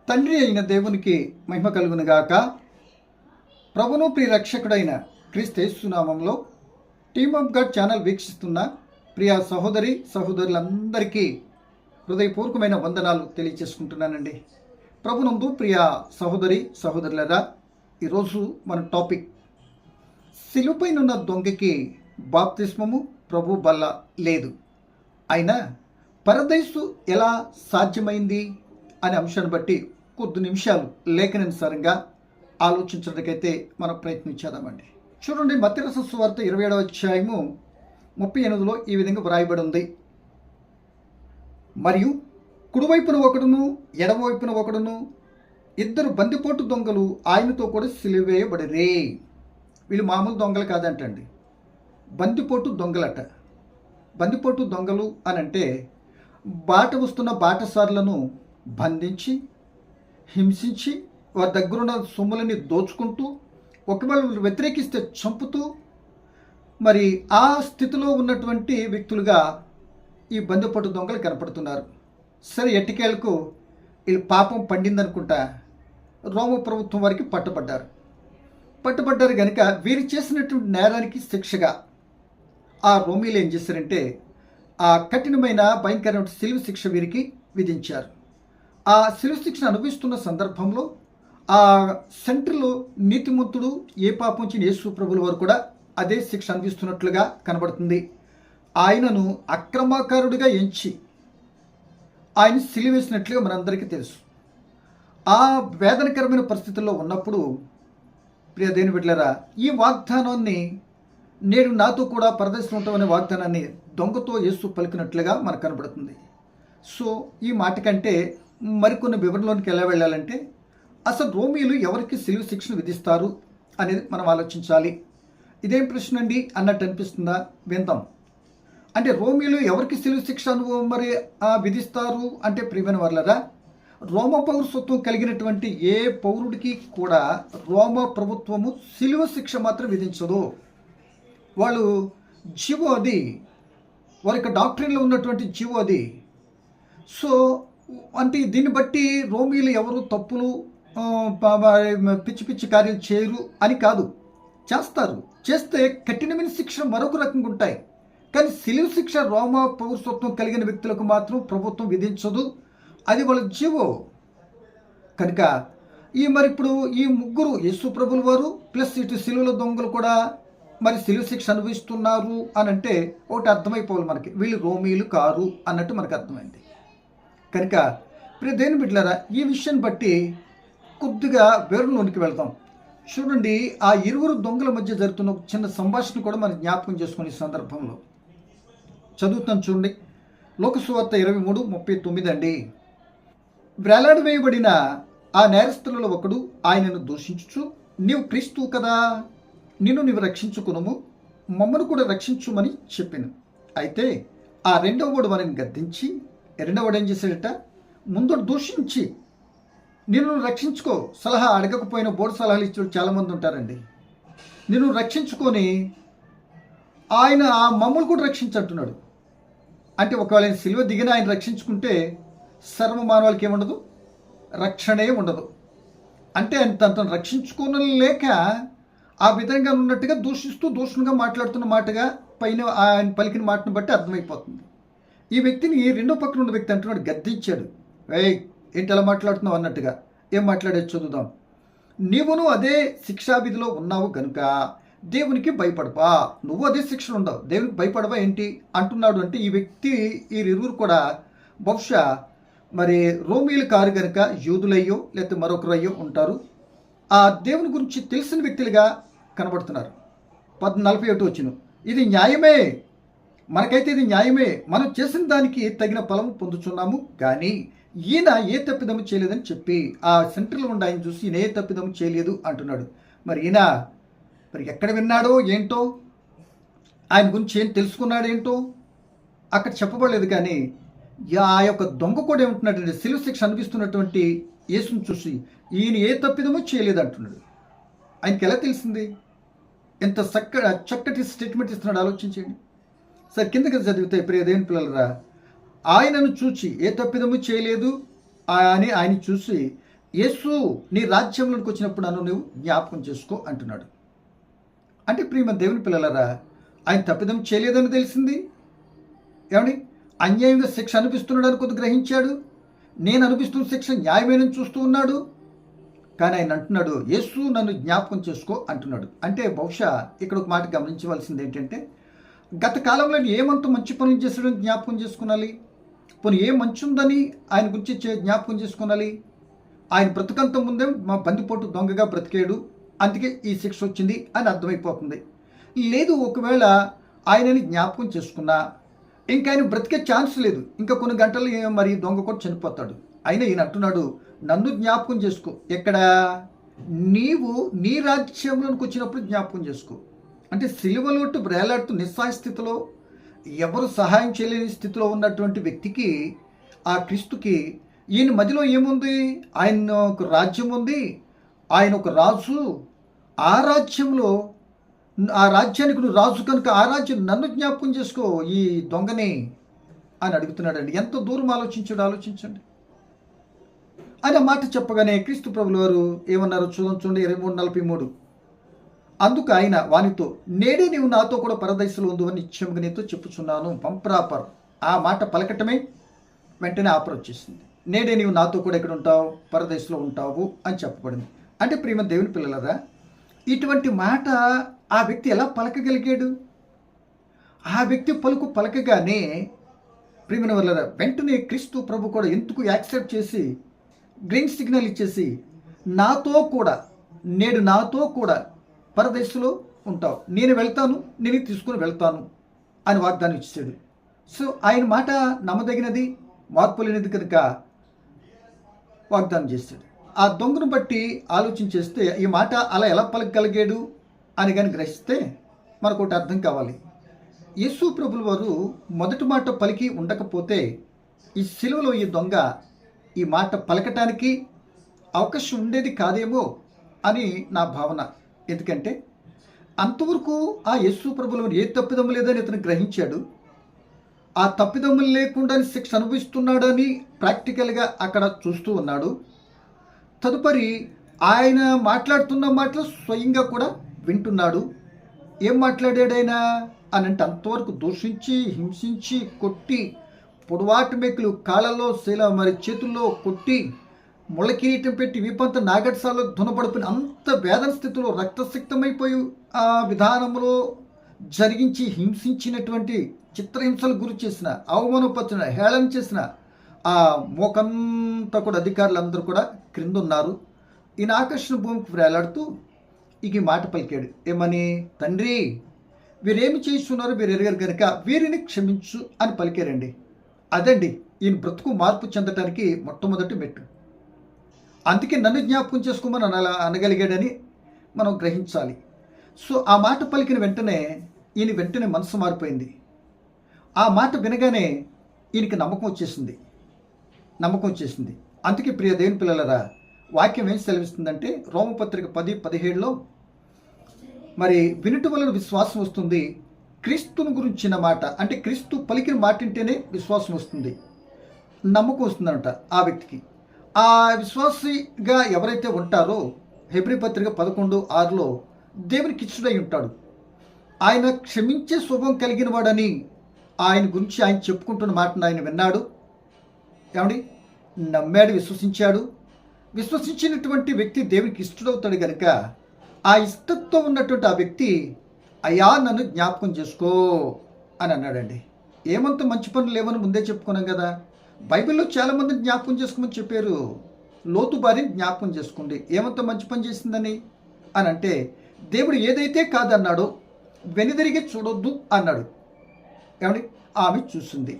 తండ్రి అయిన దేవునికి మహిమ కలుగునుగాక. ప్రభును ప్రియ రక్షకుడైన క్రీస్తు నామంలో టీమ్ ఆఫ్ గాడ్ ఛానల్ వీక్షిస్తున్న ప్రియ సహోదరి సహోదరులందరికీ హృదయపూర్వకమైన వందనాలు తెలియచేసుకుంటున్నానండి. ప్రభునందు ప్రియ సహోదరి సహోదరులరా, ఈరోజు మన టాపిక్ సిలువపైనున్న దొంగకి బాప్తిస్మము ప్రభు బల్ల లేదు, అయినా పరదైసు ఎలా సాధ్యమైంది అనే అంశాన్ని బట్టి కొద్ది నిమిషాలు లేఖనానుసారంగా ఆలోచించడానికైతే మనం ప్రయత్నించేద్దామండి. చూడండి, మత్తయి సువార్త 27వ అధ్యాయము 38లో ఈ విధంగా వ్రాయబడి ఉంది. మరియు కుడివైపున ఒకడును ఎడమవైపున ఒకడును ఇద్దరు బందిపోటు దొంగలు ఆయనతో కూడా సిలువేయబడిరే. వీళ్ళు మామూలు దొంగలు కాదంటండి, బందిపోటు దొంగలట. బందిపోటు దొంగలు అని అంటే బాట వస్తున్న బాటసారులను బంధించి హింసించి వారి దగ్గరున్న సొమ్ములని దోచుకుంటూ, ఒకవేళ వ్యతిరేకిస్తే చంపుతూ, మరి ఆ స్థితిలో ఉన్నటువంటి వ్యక్తులుగా ఈ బందిపోటు దొంగలు కనపడుతున్నారు. సరే, ఎట్టికేళ్లకు వీళ్ళు పాపం పండిందనుకుంటా రోమ ప్రభుత్వం వారికి పట్టుబడ్డారు కనుక వీరు చేసినటువంటి నేరానికి శిక్షగా ఆ రోమీలు ఏం చేశారంటే ఆ కఠినమైన భయంకరమైన సిలువ శిక్ష వీరికి విధించారు. ఆ సిలువ శిక్షను అనుభవిస్తున్న సందర్భంలో ఆ సెంటర్లో నీతిమంతుడు ఏ పాపం చేయని యేసు ప్రభుల వారు కూడా అదే శిక్ష అనుభవిస్తున్నట్లుగా కనబడుతుంది. ఆయనను అక్రమకారుడిగా ఎంచి ఆయన సిలువ వేసినట్లుగా మనందరికీ తెలుసు. ఆ వేదనకరమైన పరిస్థితుల్లో ఉన్నప్పుడు ప్రియ దేవుని బిడ్డలారా, ఈ వాగ్దానాన్ని నేడు నాతో కూడా పరదేశంలో ఉంటామనే వాగ్దానాన్ని దొంగతో యేసు పలికినట్లుగా మనకు కనబడుతుంది. సో ఈ మాట కంటే మరికొన్ని వివరణలోనికి ఎలా వెళ్ళాలంటే, అసలు రోమీలు ఎవరికి సిలువ శిక్షను విధిస్తారు అనేది మనం ఆలోచించాలి. ఇదేం ప్రశ్న అండి అన్నట్టు అనిపిస్తుందా? విందాం. అంటే రోమీలు ఎవరికి సిలువ శిక్ష మరి విధిస్తారు అంటే, ప్రియమైన వర్లరా, రోమ పౌరసత్వం కలిగినటువంటి ఏ పౌరుడికి కూడా రోమ ప్రభుత్వము సిలువ శిక్ష మాత్రం విధించదు. వాళ్ళు జీవో అది, వారి యొక్క డాక్టరీన్లో ఉన్నటువంటి జీవో అది. సో అంటే దీన్ని బట్టి రోమీలు ఎవరు తప్పులు పిచ్చి పిచ్చి కార్యాలు చేయరు అని కాదు, చేస్తారు. చేస్తే కఠినమైన శిక్ష మరొక రకంగా ఉంటాయి. కానీ సిలువ శిక్ష రోమ పౌరసత్వం కలిగిన వ్యక్తులకు మాత్రం ప్రభుత్వం విధించదు, అది వాళ్ళ జీవో. కనుక మరి ఇప్పుడు ఈ ముగ్గురు యేసు ప్రభుల వారు ప్లస్ ఇటు సిలువల దొంగలు కూడా మరి సిలువ శిక్ష అనుభవిస్తున్నారు అని అంటే ఒకటి అర్థమైపోవాలి మనకి, వీళ్ళు రోమీలు కారు అన్నట్టు మనకు అర్థమైంది. కనుక ప్రియ దేవుని బిడ్డలారా, ఈ విషయాన్ని బట్టి కొద్దిగా వివరణలోనికి వెళ్తాం. చూడండి, ఆ ఇరువురు దొంగల మధ్య జరుగుతున్న ఒక చిన్న సంభాషణ కూడా మనం జ్ఞాపకం చేసుకునే సందర్భంలో చదువుతాం. చూడండి, లోకసువార్త 23:39 అండి. వేలాడవేయబడిన ఆ నేరస్తులలో ఒకడు ఆయనను దూషించుచు, నీవు క్రీస్తువు కదా, నిన్ను నీవు రక్షించుకును, మమ్మను కూడా రక్షించుమని చెప్పాను. అయితే ఆ రెండవవాడు వారిని గద్దించి, రెండవవాడు ఏం చేశాడట, ముందు దూషించి నిన్ను రక్షించుకో, సలహా అడగకపోయినా బోర్డు సలహాలు ఇచ్చే చాలామంది ఉంటారండి. నిన్ను రక్షించుకొని ఆయన ఆ మమ్మల్ని కూడా రక్షించంటున్నాడు. అంటే ఒకవేళ ఆయన సిలువ దిగిన ఆయన రక్షించుకుంటే సర్వ మానవాళికి ఏముండదు, రక్షణే ఉండదు. అంటే ఆయన తనను రక్షించుకోలేక ఆ విధంగా ఉన్నట్టుగా దూషణగా మాట్లాడుతున్న మాటగా పైన ఆయన పలికిన మాటను బట్టి అర్థమైపోతుంది. ఈ వ్యక్తిని రెండో పక్కన ఉన్న వ్యక్తి అంటున్నాడు, గద్దించాడు. ఏంటి ఎలా మాట్లాడుతున్నావు అన్నట్టుగా. ఏం మాట్లాడేది చూద్దాం. నీవును అదే శిక్షావిధిలో ఉన్నావు గనుక దేవునికి భయపడవా, నువ్వు అదే శిక్షలు ఉండవు, దేవునికి భయపడవా ఏంటి అంటున్నాడు. అంటే ఈ వ్యక్తి ఈ ఇరువురు కూడా బహుశా మరి రోమీలు కారు గనుక యూదులయ్యో లేకపోతే మరొకరు అయ్యో ఉంటారు. ఆ దేవుని గురించి తెలిసిన వ్యక్తులుగా కనబడుతున్నారు. 41 వచ్చిన, ఇది న్యాయమే, మనకైతే ఇది న్యాయమే, మనం చేసిన దానికి తగిన ఫలం పొందుతున్నాము, కానీ ఈయన ఏ తప్పిదము చేయలేదని చెప్పి ఆ సెంటర్లో ఉండి ఆయన చూసి ఈయన ఏ తప్పిదము చేయలేదు అంటున్నాడు. మరి ఈయన మరి ఎక్కడ విన్నాడో ఏంటో, ఆయన గురించి ఏం తెలుసుకున్నాడు ఏంటో అక్కడ చెప్పబడలేదు. కానీ ఆ యొక్క దొంగ కూడా ఏమంటున్నాడంటే, సిలువ శిక్ష అనిపిస్తున్నటువంటి యేసును చూసి ఈయన ఏ తప్పిదమో చేయలేదు అంటున్నాడు. ఆయనకి ఎలా తెలిసింది? ఎంత చక్కటి స్టేట్మెంట్ ఇస్తున్నాడు ఆలోచించండి. సరే, కిందకి చదివితే ప్రియ దేవుని పిల్లలరా, ఆయనను చూచి ఏ తప్పిదము చేయలేదు అని ఆయన చూసి యేసు నీ రాజ్యంలోకి వచ్చినప్పుడు నన్ను నువ్వు జ్ఞాపకం చేసుకో అంటున్నాడు. అంటే ప్రియమైన దేవుని పిల్లలారా, ఆయన తప్పిదం చేయలేదని తెలిసింది. ఏమని అన్యాయంగా శిక్ష అనిపిస్తున్నాడని కొద్ది గ్రహించాడు. నేను అనిపిస్తున్న శిక్ష న్యాయమేనని చూస్తూ ఉన్నాడు. కానీ ఆయన అంటున్నాడు, యేసు నన్ను జ్ఞాపకం చేసుకో అంటున్నాడు. అంటే బహుశా ఇక్కడ ఒక మాట గమనించవలసింది ఏంటంటే, గత కాలంలో ఏమంత మంచి పనులు చేసాడని జ్ఞాపకం చేసుకోవాలి. పోనీ ఏ మంచి ఉందని ఆయన గురించి జ్ఞాపకం చేసుకోవాలి. ఆయన బ్రతుకంత ముందే మా బందిపోటు దొంగగా బ్రతికాడు, అందుకే ఈ శిక్ష వచ్చింది అని అర్థమైపోతుంది. లేదు, ఒకవేళ ఆయనని జ్ఞాపకం చేసుకున్నా ఇంకా ఆయన బ్రతికే ఛాన్స్ లేదు. ఇంకా కొన్ని గంటలు మరి దొంగ కూడా చనిపోతాడు. అయినా ఈయన అంటున్నాడు, నన్ను జ్ఞాపకం చేసుకో. ఎక్కడ? నీవు నీ రాజ్యంలోనికి వచ్చినప్పుడు జ్ఞాపకం చేసుకో. అంటే సిలువలోటు బ్రేలాడుతూ నిస్సహాయ స్థితిలో, ఎవరు సహాయం చేయలేని స్థితిలో ఉన్నటువంటి వ్యక్తికి, ఆ క్రీస్తుకి ఈయన మధ్యలో ఏముంది? ఆయన ఒక రాజ్యం ఉంది, ఆయన ఒక రాజు. ఆ రాజ్యంలో, ఆ రాజ్యానికి నువ్వు రాజు కనుక ఆ రాజ్యం నన్ను జ్ఞాపకం చేసుకో ఈ దొంగని అని అడుగుతున్నాడండి. ఎంత దూరం ఆలోచించండి. ఆయన మాట చెప్పగానే క్రీస్తు ప్రభుల వారు ఏమన్నారు చూడండి 23:43. అందుకు ఆయన వానితో, నేడే నీవు నాతో కూడా పరదేశంలో ఉండు అని నిశ్చయముగా నీతో చెప్పుచున్నాను. పంపరాపర్. ఆ మాట పలకటమే వెంటనే ఆపర్ వచ్చేసింది. నేడే నీవు నాతో కూడా ఎక్కడ ఉంటావు? పరదేశంలో ఉంటావు అని చెప్పబడింది. అంటే ప్రియమైన దేవుని పిల్లలరా, ఇటువంటి మాట ఆ వ్యక్తి ఎలా పలకగలిగాడు? ఆ వ్యక్తి పలకగానే ప్రియమైన వాళ్ళరా, వెంటనే క్రీస్తు ప్రభు కూడా ఎందుకు యాక్సెప్ట్ చేసి గ్రీన్ సిగ్నల్ ఇచ్చేసి, నేడు నాతో కూడా పరదేశంలో ఉంటావు, నేను వెళ్తాను, నేను తీసుకుని వెళ్తాను అని వాగ్దానం ఇచ్చాడు. సో ఆయన మాట నమ్మదగినది, మార్పు లేనిది కనుక వాగ్దానం చేశాడు. ఆ దొంగను బట్టి ఆలోచన చేస్తే ఈ మాట అలా ఎలా పలకగలిగాడు అని కానీ గ్రహిస్తే మనకు ఒకటి అర్థం కావాలి. యేసు ప్రభుల వారు మొదటి మాట పలికి ఉండకపోతే ఈ సిలువలో ఈ దొంగ ఈ మాట పలకటానికి అవకాశం ఉండేది కాదేమో అని నా భావన. ఎందుకంటే అంతవరకు ఆ యేసు ప్రభుల వారు ఏ తప్పిదమ్ము లేదని ఇతను గ్రహించాడు. ఆ తప్పిదమ్ములు లేకుండా శిక్ష అనుభవిస్తున్నాడని ప్రాక్టికల్గా అక్కడ చూస్తూ ఉన్నాడు. తదుపరి ఆయన మాట్లాడుతున్న మాటలు స్వయంగా కూడా వింటున్నాడు. ఏం మాట్లాడాడైనా అని అంటే అంతవరకు దూషించి, హింసించి, కొట్టి, పొడవాటి మేకులు కాళ్ళలో మరి చేతుల్లో కొట్టి, ముళ్ళ కిరీటం పెట్టి వీపంత నాగడ్సాలో దునపడిపోయిన అంత వేదన స్థితిలో రక్తసిక్తమైపోయి ఆ విధానంలో జరిగించి హింసించినటువంటి, చిత్రహింసలు గురి చేసిన, అవమానపరిచిన, హేళన చేసిన ఆ మోకంతా కూడా అధికారులందరూ కూడా క్రింద ఉన్నారు. ఈయన ఆకర్షణ భూమికి వేలాడుతూ ఈ మాట పలికాడు. ఏమని? తండ్రి, వీరేమి చేస్తున్నారు వీరు ఎరగారు కనుక వీరిని క్షమించు అని పలికారండి. అదండి ఈయన బ్రతుకు మార్పు చెందటానికి మొట్టమొదటి మెట్టు. అందుకే నన్ను జ్ఞాపకం చేసుకోమని అనగలిగాడని మనం గ్రహించాలి. సో ఆ మాట పలికిన వెంటనే వెంటనే మనసు మారిపోయింది. ఆ మాట వినగానే ఈయనకి నమ్మకం వచ్చేసింది. అందుకే ప్రియ దేవుని పిల్లలరా, వాక్యం ఏం సెలవిస్తుందంటే రోమపత్రిక 10:17లో, మరి వినుట వలన విశ్వాసం వస్తుంది, క్రీస్తుని గురించిన మాట అంటే క్రీస్తు పలికిన మాట వింటేనే విశ్వాసం వస్తుంది, నమ్మకం వస్తుందంట ఆ వ్యక్తికి. ఆ విశ్వాసిగా ఎవరైతే ఉంటారో హెబ్రీ పత్రిక 11:6లో దేవునికి ఇష్టడై ఉంటాడు. ఆయన క్షమించే స్వభావం కలిగిన వాడని ఆయన గురించి ఆయన చెప్పుకుంటున్న మాటను ఆయన విన్నాడు. ఏమండి? నమ్మాడు, విశ్వసించినటువంటి వ్యక్తి దేవునికి ఇష్టడవుతాడు కనుక ఆ ఇష్టంతో ఉన్నటువంటి ఆ వ్యక్తి, అయ్యా నన్ను జ్ఞాపకం చేసుకో అని అన్నాడండి. ఏమంత మంచి పనులు లేవని ముందే చెప్పుకున్నాం కదా. బైబిల్లో చాలామంది జ్ఞాపకం చేసుకోమని చెప్పారు. లోతు భార్యని జ్ఞాపకం చేసుకోండి, ఏమంత మంచి పని చేసిందని అని అంటే, దేవుడు ఏదైతే కాదన్నాడో వెనుదిరిగి చూడొద్దు అన్నాడు. ఏమండి? ఆమె చూసింది.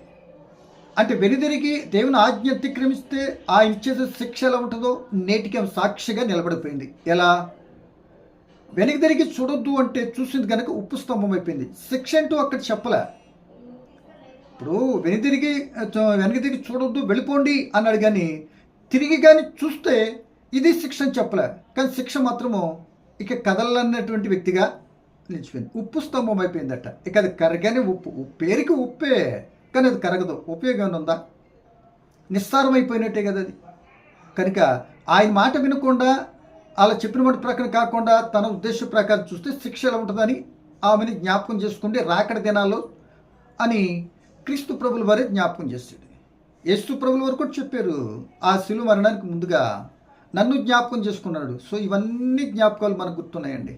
అంటే వెనుదిరిగి దేవుని ఆజ్ఞ అతిక్రమిస్తే ఆ ఇచ్చేది శిక్ష ఎలా ఉంటుందో నేటికి ఆమె సాక్షిగా నిలబడిపోయింది. ఎలా? వెనక్కి తిరిగి చూడొద్దు అంటే చూసింది కనుక ఉప్పు స్తంభం అయిపోయింది. శిక్ష అంటూ అక్కడ చెప్పలే. ఇప్పుడు వెనక్కి తిరిగి చూడొద్దు, వెళ్ళిపోండి అన్నాడు. కానీ తిరిగి కానీ చూస్తే ఇది శిక్ష అని చెప్పలే. కానీ శిక్ష మాత్రము ఇక కదలన్నటువంటి వ్యక్తిగా నిలిచిపోయింది. ఉప్పు స్తంభం అయిపోయిందట. ఇక అది కరగని ఉప్పు, పేరుకి ఉప్పే కానీ అది కరగదు. ఉపయోగం ఉందా? నిస్సారం అయిపోయినట్టే కదా అది. కనుక ఆయన మాట వినకుండా అలా చెప్పిన మాట ప్రకారం కాకుండా తన ఉద్దేశ ప్రకారం చూస్తే శిక్ష ఎలా ఉంటుందని ఆమెని జ్ఞాపకం చేసుకుంటే రాకడ దినాల్లో అని క్రీస్తు ప్రభుల వారే జ్ఞాపకం చేశాడు. యేసు ప్రభుల వారు కూడా చెప్పారు ఆ శిలువ మరణానికి ముందుగా నన్ను జ్ఞాపకం చేసుకున్నాడు. సో ఇవన్నీ జ్ఞాపకాలు మనకు గుర్తున్నాయండి.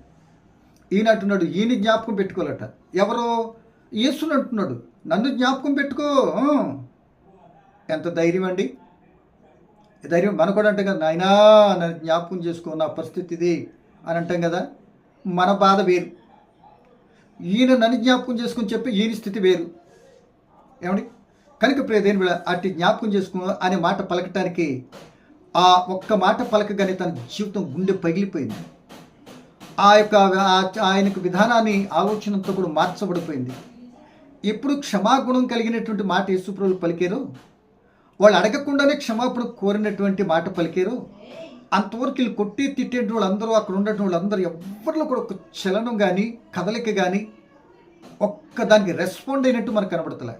ఈయన అంటున్నాడు ఈయన జ్ఞాపకం పెట్టుకోవాలట. ఎవరో యేసుని అంటున్నాడు నన్ను జ్ఞాపకం పెట్టుకో. ఎంత ధైర్యం అండి. ధైర్యం మన కూడా అంటాం కదా, నాయనా నన్ను జ్ఞాపకం చేసుకో, నా పరిస్థితి ఇది అని అంటాం కదా. మన బాధ వేరు, ఈయన నన్ను జ్ఞాపకం చేసుకుని చెప్పి ఈయన స్థితి వేరు. ఏమండి కనుక ప్రియదేని అట్టి జ్ఞాపకం చేసుకో అనే మాట పలకటానికి ఆ ఒక్క మాట పలకగానే తన జీవితం గుండె పగిలిపోయింది. ఆ యొక్క ఆయనకు విధానాన్ని ఆలోచనతో కూడా మార్చబడిపోయింది. ఎప్పుడు క్షమాగుణం కలిగినటువంటి మాట యేసుప్రభువు పలికారో, వాళ్ళు అడగకుండానే క్షమాపణ కోరినటువంటి మాట పలికారో, అంతవరకు వీళ్ళు కొట్టి తిట్టేటువంటి వాళ్ళందరూ అక్కడ ఉన్నటువంటి వాళ్ళందరూ ఎవరిలో కూడా ఒక చలనం కానీ కదలిక కానీ ఒక్క దానికి రెస్పాండ్ అయినట్టు మనకు కనబడతలే.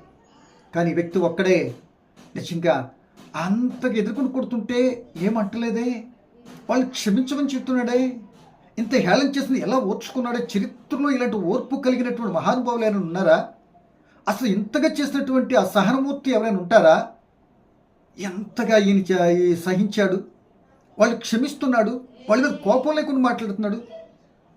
కానీ వ్యక్తి ఒక్కడే నిజంగా అంతగా ఎదుర్కొని కొడుతుంటే ఏమంటలేదే, వాళ్ళు క్షమించమని చెప్తున్నాడే, ఇంత హేళన చేసిన ఎలా ఓర్చుకున్నాడే. చరిత్రలో ఇలాంటి ఓర్పు కలిగినటువంటి మహానుభావులు ఏమైనా ఉన్నారా? అసలు ఇంతగా చేసినటువంటి ఆ సహనమూర్తి ఎవరైనా ఉంటారా? ఎంతగా ఈయన సహించాడు, వాళ్ళు క్షమిస్తున్నాడు, వాళ్ళ మీద కోపం లేకుండా మాట్లాడుతున్నాడు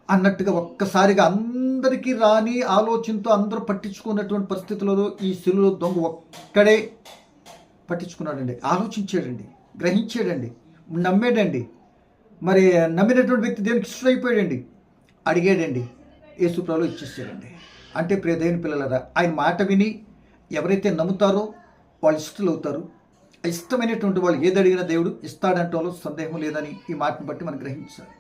అన్నట్టుగా ఒక్కసారిగా అందరికీ రాని ఆలోచనతో అందరూ పట్టించుకున్నటువంటి పరిస్థితులలో ఈ శిలువ దొంగ ఒక్కడే పట్టించుకున్నాడండి, ఆలోచించాడండి, గ్రహించాడండి, నమ్మాడండి. మరి నమ్మినటువంటి వ్యక్తి దేవునికి ఇష్టమైపోయాడండి, అడిగాడండి, యేసుప్రభువు ఇచ్చేసాడండి. అంటే ప్రియ దేవుని పిల్లలరా, ఆయన మాట విని ఎవరైతే నమ్ముతారో వాళ్ళు ఇష్టలు అవుతారు. ఇష్టమైనటువంటి వాళ్ళు ఏది అడిగినా దేవుడు ఇస్తాడంటంలో సందేహం లేదని ఈ మాటను బట్టి మనం గ్రహించాలి.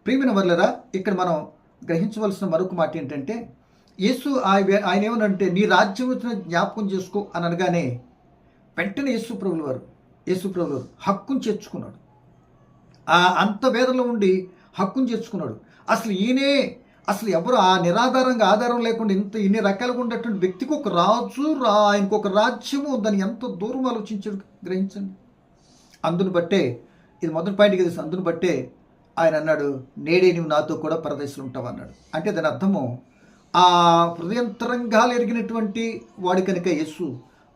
ప్రియమైన వర్లరా, ఇక్కడ మనం గ్రహించవలసిన మరొక మాట ఏంటంటే, యేసు ఆయన ఏమనంటే నీ రాజ్యం వచ్చిన జ్ఞాపకం చేసుకో అని అనగానే వెంటనే యేసుప్రభుల వారు హక్కును చేర్చుకున్నాడు. అంత వేదనలో ఉండి హక్కును చేర్చుకున్నాడు. అసలు ఎవరు ఆ నిరాధారంగా ఆధారం లేకుండా ఇన్ని రకాలుగా ఉండేటువంటి వ్యక్తికి ఒక రాజు ఆయనకు ఒక రాజ్యము దాన్ని ఎంత దూరం ఆలోచించాడు గ్రహించండి. అందును బట్టే ఇది మొదటి పాయింట్కి తెలుసు. అందును బట్టే ఆయన అన్నాడు నేడే నువ్వు నాతో కూడా పరదేశంలో ఉంటావు అన్నాడు. అంటే దాని అర్థము ఆ హృదయంతరంగాలు ఎరిగినటువంటి వాడి కనుక యేసు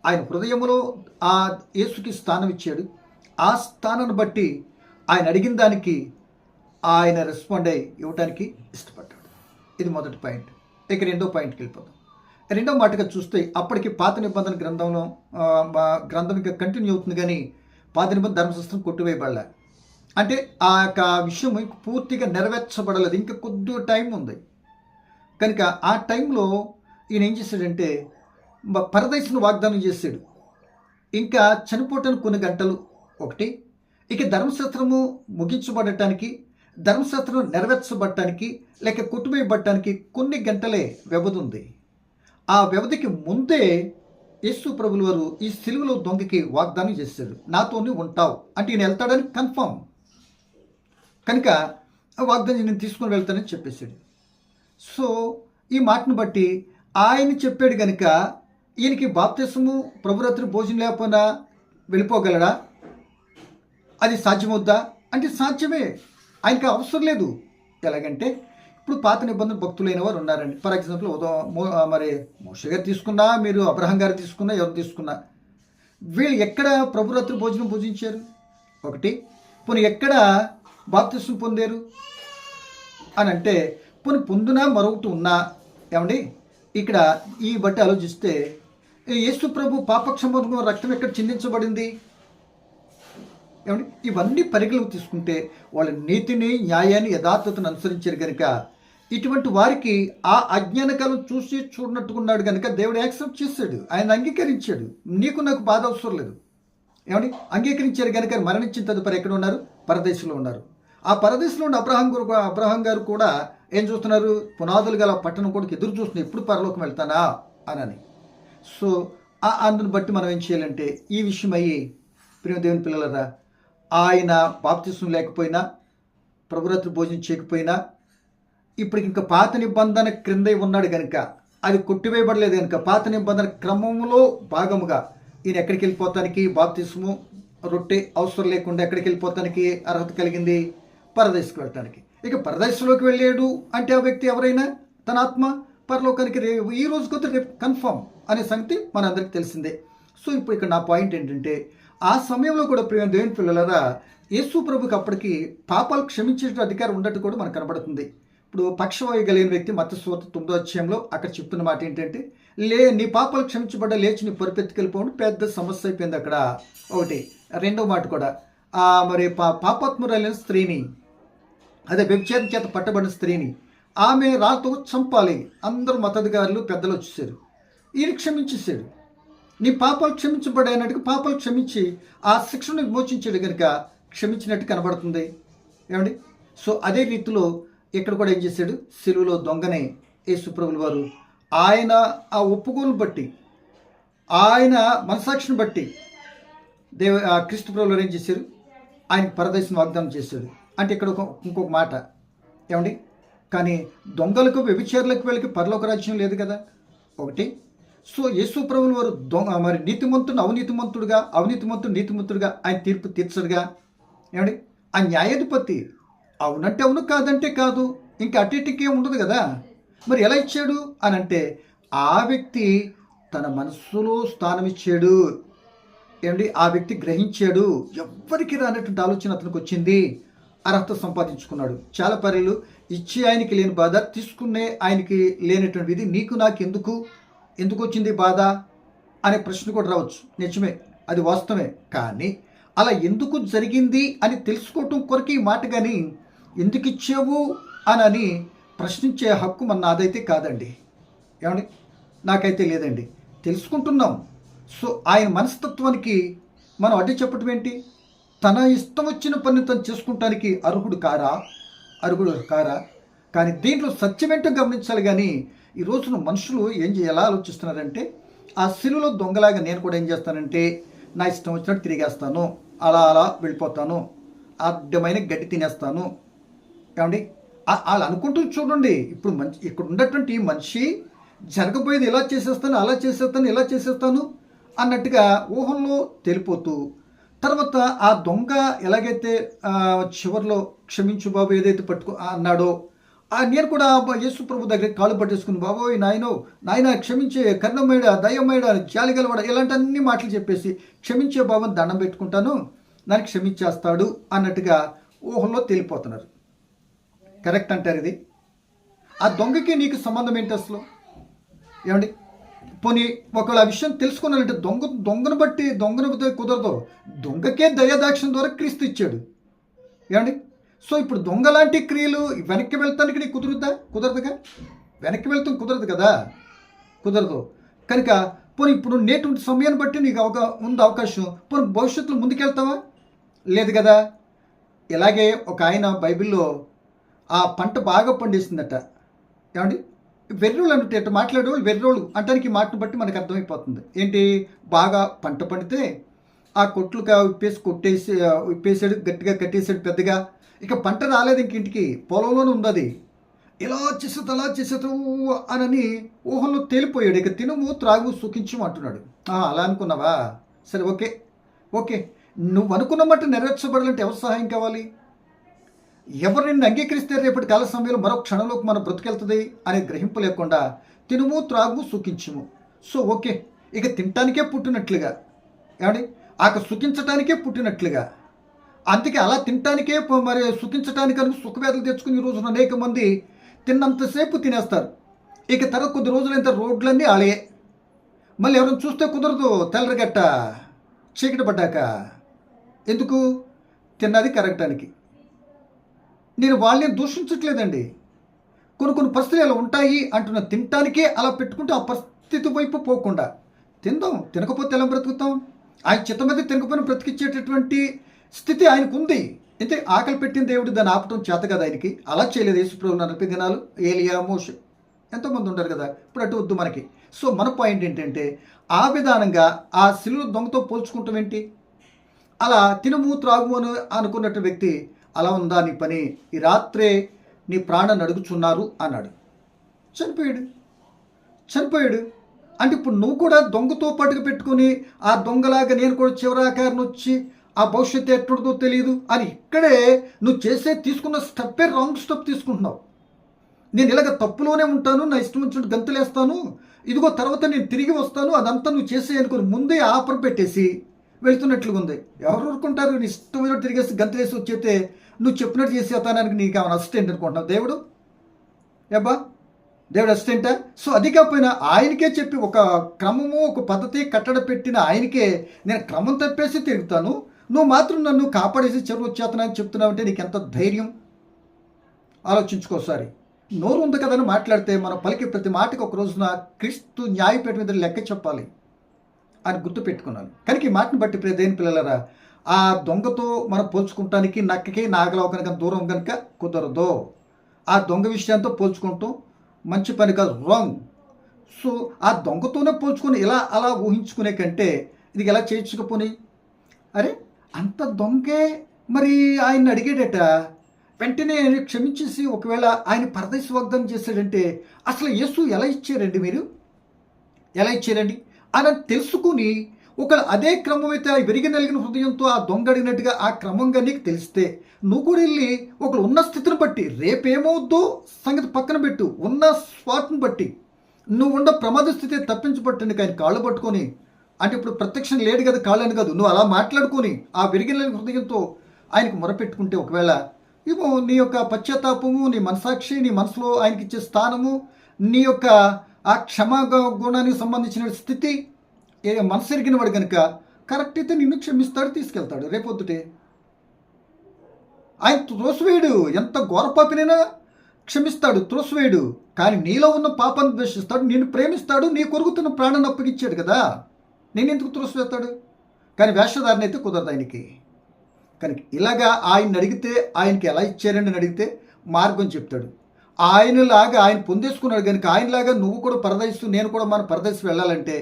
ఆయన హృదయంలో ఆ యేసుకి స్థానం ఇచ్చాడు. ఆ స్థానాన్ని బట్టి ఆయన అడిగిన దానికి ఆయన రెస్పాండ్ అయ్యి ఇవ్వడానికి ఇష్టపడ్డాడు. ఇది మొదటి పాయింట్. ఇక రెండో పాయింట్కి వెళ్ళిపోతాం. రెండో మాటగా చూస్తే అప్పటికి పాత నిబంధన గ్రంథం ఇంకా కంటిన్యూ అవుతుంది, కానీ పాత నిబంధన ధర్మశాస్త్రం కొట్టివేయబడలే. అంటే ఆ యొక్క విషయం పూర్తిగా నెరవేర్చబడలేదు, ఇంకా కొద్ది టైం ఉంది. కనుక ఆ టైంలో ఈయన ఏం చేశాడంటే పరదేశం వాగ్దానం చేశాడు. ఇంకా చనిపోవటానికి కొన్ని గంటలు ఒకటి, ఇక ధర్మశాస్త్రము ముగించబడటానికి, ధర్మశాస్త్రం నెరవేర్చబడటానికి లేక కొట్టువేయబడటానికి కొన్ని గంటలే వ్యవధి ఉంది. ఆ వ్యవధికి ముందే యేసు ప్రభుల వారు ఈ సిలువలో దొంగకి వాగ్దానం చేశాడు, నాతోనే ఉంటావు అంటే ఈయన వెళ్తాడని కన్ఫర్మ్. కనుక ఆ వాగ్దానం నేను తీసుకొని వెళ్తానని చెప్పేశాడు. సో ఈ మాటను బట్టి ఆయన చెప్పాడు కనుక ఈయనకి బాప్తిసము ప్రభురాత్రి భోజనం లేకపోయినా వెళ్ళిపోగలడా? అది సాధ్యమవుద్దా అంటే సాధ్యమే, ఆయనకి అవసరం లేదు. ఎలాగంటే ఇప్పుడు పాత నిబంధన భక్తులైన వారు ఉన్నారండి. ఫర్ ఎగ్జాంపుల్ మరి మోషే గారు తీసుకున్నా, మీరు అబ్రహం గారు తీసుకున్నా, ఎవరు తీసుకున్నా వీళ్ళు ఎక్కడ ప్రభురాత్రి భోజనం భుజించారు? ఒకటి. పోనీ ఎక్కడ బాప్తిసం పొందారు అని అంటే పోనీ పొందునా మరొకటి ఉన్నా ఏమండి? ఇక్కడ ఈ బట్టి ఆలోచిస్తే యేసు ప్రభు పాపక్షమాపణ రక్తం ఎక్కడ చిందించబడింది ఏమండి? ఇవన్నీ పరిగణలోకి తీసుకుంటే వాళ్ళ నీతిని, న్యాయాన్ని, యథార్థతను అనుసరించారు కనుక ఇటువంటి వారికి ఆ అజ్ఞానకాలం చూసి చూడనట్టుకున్నాడు కనుక దేవుడు యాక్సెప్ట్ చేశాడు, ఆయన అంగీకరించాడు. నీకు నాకు బాధ అవసరం లేదు ఏమండి? అంగీకరించారు కనుక మరణించిన తదుపరి ఎక్కడ ఉన్నారు? పరదేశంలో ఉన్నారు. ఆ పరదేశంలో ఉన్న అబ్రహాం గారు కూడా ఏం చూస్తున్నారు? పునాదులు గల పట్టణం కూడా ఎదురు చూస్తున్నారు, ఎప్పుడు పరలోకం వెళ్తానా అని. సో అందుని బట్టి మనం ఏం చేయాలంటే ఈ విషయం అయ్యి ప్రియ దేవుని పిల్లలరా, ఆయన బాప్తిసం లేకపోయినా, ప్రభురాత్రి భోజనం చేయకపోయినా, ఇప్పటికి ఇంకా పాత నిబంధన క్రింద ఉన్నాడు కనుక అది కొట్టివేయబడలేదు కనుక పాత నిబంధన క్రమంలో భాగముగా ఈయన ఎక్కడికి వెళ్ళిపోతానికి బాప్తిసము రొట్టె అవసరం లేకుండా ఎక్కడికి వెళ్ళిపోతానికి అర్హత కలిగింది? పరదేశకు వెళ్ళటానికి. ఇక పరదేశంలోకి వెళ్ళాడు అంటే ఆ వ్యక్తి ఎవరైనా తన ఆత్మ పరలోకానికి ఈ రోజు కొద్ది రేపు కన్ఫర్మ్ అనే సంగతి మనందరికీ తెలిసిందే. సో ఇప్పుడు ఇక్కడ నా పాయింట్ ఏంటంటే, ఆ సమయంలో కూడా ప్రియ దేవుని పిల్లలారా, యేసు ప్రభుకి అప్పటికి పాపాలు క్షమించే అధికారం ఉన్నట్టు కూడా మనకు కనబడుతుంది. ఇప్పుడు పక్షవాయు కలిగిన వ్యక్తి మత్తయి సువార్త 9వ అధ్యాయంలో అక్కడ చెప్తున్న మాట ఏంటంటే, నీ పాపాలు క్షమించబడ్డా, లేచి నీ పరిపెత్తుకెళ్ళిపోవడం పెద్ద సమస్య అయిపోయింది అక్కడ. ఒకటి. రెండో మాట కూడా మరి పాపాత్మురాలైన స్త్రీని, అదే వ్యభిచారం చేత పట్టబడిన స్త్రీని, ఆమె రాళ్ళతో చంపాలి. అందరూ మతాధికారులు పెద్దలు వచ్చేసారు. ఈయన క్షమించేసాడు. నీ పాపాలు క్షమించబడినట్టుగా పాపాలు క్షమించి ఆ శిక్షను విమోచించాడు కనుక క్షమించినట్టు కనబడుతుంది. ఏమండి? సో అదే రీతిలో ఇక్కడ కూడా ఏం చేశాడు? సిలువలో దొంగనే యేసు ప్రభువుల వారు ఆయన ఆ ఒప్పుకోలును బట్టి, ఆయన మనసాక్షిని బట్టి క్రీస్తు ప్రభువుల వారు ఏం చేశారు? ఆయన పరదేశం వాగ్దానం చేశాడు. అంటే ఇక్కడ ఇంకొక మాట ఏమండి, కానీ దొంగలకు వ్యభిచారులకు వెళ్ళకి పరలోక రాజ్యం లేదు కదా. ఒకటి. సో యేసు ప్రభువుల వారు మరి నీతిమంతుడు అవినీతిమంతుడు నీతిమంతుడుగా ఆయన తీర్పు తీర్చడుగా. ఏమండి, ఆ న్యాయాధిపతి అవునంటే అవును, కాదంటే కాదు, ఇంకా అటు ఉండదు కదా. మరి ఎలా ఇచ్చాడు అని అంటే, ఆ వ్యక్తి తన మనస్సులో స్థానం ఇచ్చాడు. ఏమండి, ఆ వ్యక్తి గ్రహించాడు. ఎవ్వరికి రానటువంటి ఆలోచన అతనికి వచ్చింది. అర్హత సంపాదించుకున్నాడు. చాలా పర్యలు ఇచ్చి ఆయనకి లేని బాధ, తీసుకునే ఆయనకి లేనటువంటి విధి నీకు నాకు ఎందుకు వచ్చింది బాధ అనే ప్రశ్న కూడా రావచ్చు. నిజమే, అది వాస్తవమే. కానీ అలా ఎందుకు జరిగింది అని తెలుసుకోవటం కొరకు ఈ మాట, కానీ ఎందుకు ఇచ్చావు అని ప్రశ్నించే హక్కు మన నాదైతే కాదండి. ఏమండి, నాకైతే లేదండి. తెలుసుకుంటున్నాం. సో ఆయన మనస్తత్వానికి మనం అడ్డు చెప్పటం ఏంటి? తన ఇష్టం వచ్చిన పని తను చేసుకుంటానికి అర్హుడు కారా? కానీ దీంట్లో సత్యమేంటో గమనించాలి. కానీ ఈ రోజున మనుషులు ఎలా ఆలోచిస్తున్నారంటే, ఆ సిలువలో దొంగలాగా నేను కూడా ఏం చేస్తానంటే, నా ఇష్టం వచ్చినట్టు తిరిగేస్తాను, అలా వెళ్ళిపోతాను, అడ్డమైన గడ్డి తినేస్తాను. ఏమండి, వాళ్ళు అనుకుంటూ చూడండి. ఇప్పుడు ఇక్కడ ఉన్నటువంటి మనిషి జరగబోయేది ఇలా చేసేస్తాను, అలా చేసేస్తాను, ఇలా చేసేస్తాను అన్నట్టుగా ఊహల్లో తెలిపోతూ, తర్వాత ఆ దొంగ ఎలాగైతే చివరిలో క్షమించు బాబు ఏదైతే అన్నాడో, నేను కూడా యేసు ప్రభు దగ్గర కాళ్ళు పట్టేసుకుని, బాబోయ్ నాయన క్షమించే, కర్ణమేడ, దయ్యమేడ, జాలిగలవాడ, ఇలాంటి అన్ని మాటలు చెప్పేసి క్షమించే బాబుని దండం పెట్టుకుంటాను, దాన్ని క్షమించేస్తాడు అన్నట్టుగా ఊహల్లో తేలిపోతున్నారు. కరెక్ట్ అంటారు ఇది? ఆ దొంగకి నీకు సంబంధం ఏంటి అసలు? ఏమండి, పోనీ ఒకవేళ ఆ విషయం తెలుసుకున్నానంటే దొంగను బట్టి దొంగను కుదరదు. దొంగకే దయాదాక్షిణ ద్వారా క్రీస్తు ఇచ్చాడు. ఏమండి, సో ఇప్పుడు దొంగ లాంటి క్రియలు వెనక్కి వెళ్తానికి నీకు కుదరదుగా. వెనక్కి వెళ్తాం కుదరదు కదా, కుదరదు. కనుక పోనీ ఇప్పుడు నేటి సమయాన్ని బట్టి నీకు ఉంది అవకాశం. పోనీ భవిష్యత్తులో ముందుకెళ్తావా? లేదు కదా. ఇలాగే ఒక ఆయన బైబిల్లో ఆ పంట బాగా పండిస్తుందట. ఏమండి, వెర్రోళ్ళు అంటే ఎట్లా మాట్లాడేవాళ్ళు వెర్రోళ్ళు అంటానికి మాటను బట్టి మనకు అర్థమైపోతుంది. ఏంటి, బాగా పంట పండితే ఆ కొట్లుగా విప్పేసాడు, గట్టిగా కట్టేసాడు పెద్దగా. ఇక పంట రాలేదు, ఇంక ఇంటికి పొలంలోనే ఉంది. అది ఇలా చేసేది అలా చేసేది అని ఊహంలో తేలిపోయాడు. ఇక తినుము త్రాగు సుఖించు అంటున్నాడు. అలా అనుకున్నావా? సరే, ఓకే. నువ్వు అనుకున్న మట్టు నెరవేర్చబడాలంటే ఎవరు సహాయం కావాలి? ఎవరు నిన్ను అంగీకరిస్తే రేపటి కాల సమయంలో మరో క్షణంలోకి మనం బ్రతికెళ్తుంది అనే గ్రహింపు లేకుండా తినుము త్రాగు సుఖించుము. సో ఓకే, ఇక తినటానికే పుట్టినట్లుగా, ఏమండి, ఆక సుఖించటానికే పుట్టినట్లుగా, అందుకే అలా తినటానికే మరి సుఖించటానికి సుఖవేదలు తెచ్చుకుని ఈ రోజున అనేక మంది తిన్నంతసేపు తినేస్తారు. ఇక తర్వాత కొద్ది రోజులైన రోడ్లన్నీ ఆలే. మళ్ళీ ఎవరైనా చూస్తే కుదరదు, తెల్లరగట్ట చీకటి పడ్డాక. ఎందుకు? తిన్నది కరగటానికి. నేను వాళ్ళని దూషించట్లేదండి. కొన్ని పరిస్థితులు ఇలా ఉంటాయి అంటున్న, తినటానికే అలా పెట్టుకుంటే ఆ పరిస్థితి వైపు పోకుండా తిందాం. తినకపోతే ఎలా బ్రతుకుతాం? ఆయన చిత్తం మీద తినకపోయినా బ్రతికిచ్చేటటువంటి స్థితి ఆయనకు ఉంది. అయితే ఆకలి పెట్టిన దేవుడు దాన్ని ఆపటం చేత కదా ఆయనకి. అలా చేయలేదు యేసుప్రభు 40 దినాలు. ఏలియా, మోషే ఎంతోమంది ఉంటారు కదా. ఇప్పుడు అటు వద్దు మనకి. సో మన పాయింట్ ఏంటంటే, ఆ విధానంగా ఆ సిలువ దొంగతో పోల్చుకుంటాం ఏంటి? అలా తినము త్రాగు అని అనుకున్నట్టు వ్యక్తి, అలా ఉందా నీ పని? ఈ రాత్రే నీ ప్రాణాన్ని అడుగుచున్నారు అన్నాడు. చనిపోయాడు. అంటే ఇప్పుడు నువ్వు కూడా దొంగతో పట్టుకు పెట్టుకుని ఆ దొంగలాగా నేను కూడా చివరాకారం వచ్చి ఆ భవిష్యత్తు ఎట్టుందో తెలియదు అని ఇక్కడే నువ్వు తీసుకున్న స్టెప్పే రాంగ్ స్టెప్ తీసుకుంటున్నావు. నేను ఇలాగ తప్పులోనే ఉంటాను, నా ఇష్టం వచ్చినట్టు గంతులేస్తాను, ఇదిగో తర్వాత నేను తిరిగి వస్తాను, అదంతా నువ్వు అనుకుని ముందే ఆఫర్ పెట్టేసి వెళ్తున్నట్లుగా ఉంది. ఎవరు ఊరుకుంటారు? నీ ఇష్టమైన తిరిగేసి గంతులేసి వచ్చేస్తే నువ్వు చెప్పినట్టు చేసేతానికి నీకు ఏమైనా అసిస్టెంట్ అనుకుంటున్నావు దేవుడు? ఏబ్బా దేవుడు అసిస్టెంటా? సో అది కాకపోయినా ఆయనకే చెప్పి ఒక క్రమము ఒక పద్ధతి కట్టడ పెట్టిన ఆయనకే నేను క్రమం తప్పేసి తిరుగుతాను, నువ్వు మాత్రం నన్ను కాపాడేసి చెరువు వచ్చేతనని చెప్తున్నావు అంటే నీకు ఎంత ధైర్యం? ఆలోచించుకోసారి. నోరు ఉంది కదని మాట్లాడితే మనం పలికే ప్రతి మాటకి ఒక రోజున క్రీస్తు న్యాయపీఠం మీద లెక్క చెప్పాలి అని గుర్తు పెట్టుకున్నాను. కనుక ఈ మాటను బట్టి దేని పిల్లలరా, ఆ దొంగతో మనం పోల్చుకుంటానికి నక్కకి నాగలవ కనుక దూరం కనుక కుదరదు. ఆ దొంగ విషయంతో పోల్చుకుంటాం మంచి పని కాదు, రాంగ్. సో ఆ దొంగతోనే పోల్చుకొని ఇలా అలా ఊహించుకునే కంటే ఇది ఎలా చేయించుకపోని, అరే అంత దొంగే మరి ఆయన్ని అడిగాడట, వెంటనే క్షమించేసి ఒకవేళ ఆయన పరదేశ వాగ్దానం చేశాడంటే అసలు యేసు ఎలా ఇచ్చారండి? మీరు ఎలా ఇచ్చారండి అని తెలుసుకుని ఒక అదే క్రమం అయితే ఆ విరిగి నలిగిన హృదయంతో ఆ దొంగ అడిగినట్టుగా ఆ క్రమంగా నీకు తెలిస్తే నువ్వు కూడా వెళ్ళి ఒకళ్ళు ఉన్న స్థితిని బట్టి రేపేమవుద్దో సంగతి పక్కన పెట్టు, ఉన్న స్పాట్ని బట్టి నువ్వు ఉన్న ప్రమాద స్థితి తప్పించబట్టండి. ఆయన కాళ్ళు పట్టుకొని, అంటే ఇప్పుడు ప్రత్యక్షం లేడు కదా కాళ్ళని కాదు, నువ్వు అలా మాట్లాడుకొని ఆ విరిగి నలిగిన హృదయంతో ఆయనకు మొరపెట్టుకుంటే ఒకవేళ ఇవో నీ యొక్క పశ్చాత్తాపము, నీ మనసాక్షి, నీ మనసులో ఆయనకి ఇచ్చే స్థానము, నీ యొక్క ఆ క్షమా గుణానికి సంబంధించిన స్థితి మనసు ఎరిగిన వాడు కనుక కరెక్ట్ అయితే నిన్ను క్షమిస్తాడు, తీసుకెళ్తాడు. రేపొద్దుటే ఆయన త్రోసివేయుడు, ఎంత ఘోర పాపినైనా క్షమిస్తాడు, త్రోసివేయుడు. కానీ నీలో ఉన్న పాపాన్ని ద్వేషిస్తాడు, నిన్ను ప్రేమిస్తాడు, నీ కొరుగుతున్న ప్రాణాన్ని అప్పగించాడు కదా, నేను ఎందుకు త్రోసివేస్తాడు? కానీ వేషధారణ అయితే కుదరదు ఆయనకి. కనుక ఇలాగా ఆయన్ని అడిగితే ఆయనకి ఎలా ఇచ్చారని అడిగితే మార్గం చెప్తాడు. ఆయనలాగా ఆయన పొందేసుకున్నాడు కనుక ఆయనలాగా నువ్వు కూడా పరదేశం, నేను కూడా మన పరదేశం వెళ్ళాలంటే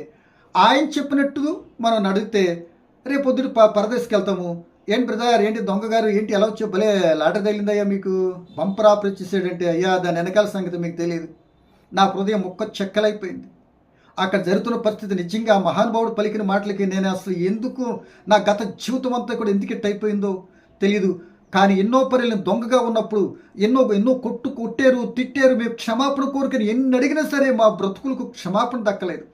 ఆయన చెప్పినట్టు మనం అడిగితే రేపొద్దుటి పరదేశకి వెళ్తాము. ఏంటి బ్రదర్, ఏంటి దొంగ గారు, ఏంటి ఎలా వచ్చే భలే లాటరీ తగిలిందయ్యా మీకు, బంపర్ ఆపరేట్ చేసాడంటే, అయ్యా దాని వెనకాల సంగతి మీకు తెలియదు. నా హృదయం ముక్క చెక్కలైపోయింది. అక్కడ జరుగుతున్న పరిస్థితి నిజంగా మహానుభావుడు పలికిన మాటలకి నేను అసలు ఎందుకు నా గత జీవితం అంతా కూడా ఎందుకు అయిపోయిందో తెలియదు. కానీ ఎన్నో పర్యలు దొంగగా ఉన్నప్పుడు ఎన్నో కొట్టారు, తిట్టారు, మేము క్షమాపణ కోరికని ఎన్ని అడిగినా సరే మా బ్రతుకులకు క్షమాపణ దక్కలేదు.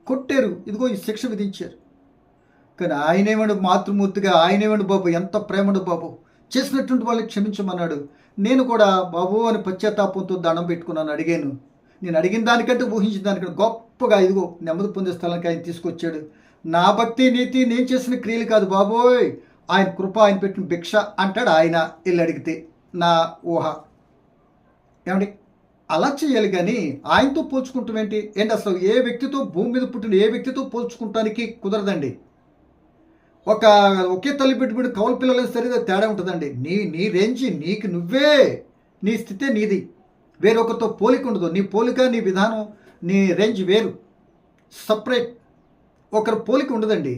కొట్టారు, ఇదిగో ఈ శిక్ష విధించారు. కానీ ఆయనేవాడు మాతృమూర్తిగా, ఆయనేవాడు బాబు ఎంత ప్రేమడు బాబు, చేసినటువంటి వాళ్ళకి క్షమించమన్నాడు. నేను కూడా బాబు అని పశ్చాత్తాపంతో దండం పెట్టుకున్నాను, అడిగాను. నేను అడిగిన దానికంటే ఊహించిన దానికంటే గొప్పగా ఇదిగో నెమ్మది పొందే స్థలానికి ఆయన తీసుకొచ్చాడు. నా భక్తి నీతి నేను చేసిన క్రియలు కాదు బాబోయ్, ఆయన కృప, ఆయన పెట్టిన భిక్ష అంటాడు ఆయన వెళ్ళి అడిగితే. నా ఊహ ఏమండి, అలా చేయాలి. కానీ ఆయనతో పోల్చుకుంటాం ఏంటి అసలు ఏ వ్యక్తితో, భూమి మీద పుట్టిన ఏ వ్యక్తితో పోల్చుకుంటానికి కుదరదండి. ఒకే తల్లి పెట్టుబడి కౌలు పిల్లలైనా సరే తేడా ఉంటుందండి. నీ రేంజ్ నీకు నువ్వే, నీ స్థితే నీది, వేరొకరితో పోలిక ఉండదు. నీ పోలిక, నీ విధానం, నీ రేంజ్ వేరు, సపరేట్. ఒకరు పోలిక ఉండదండి.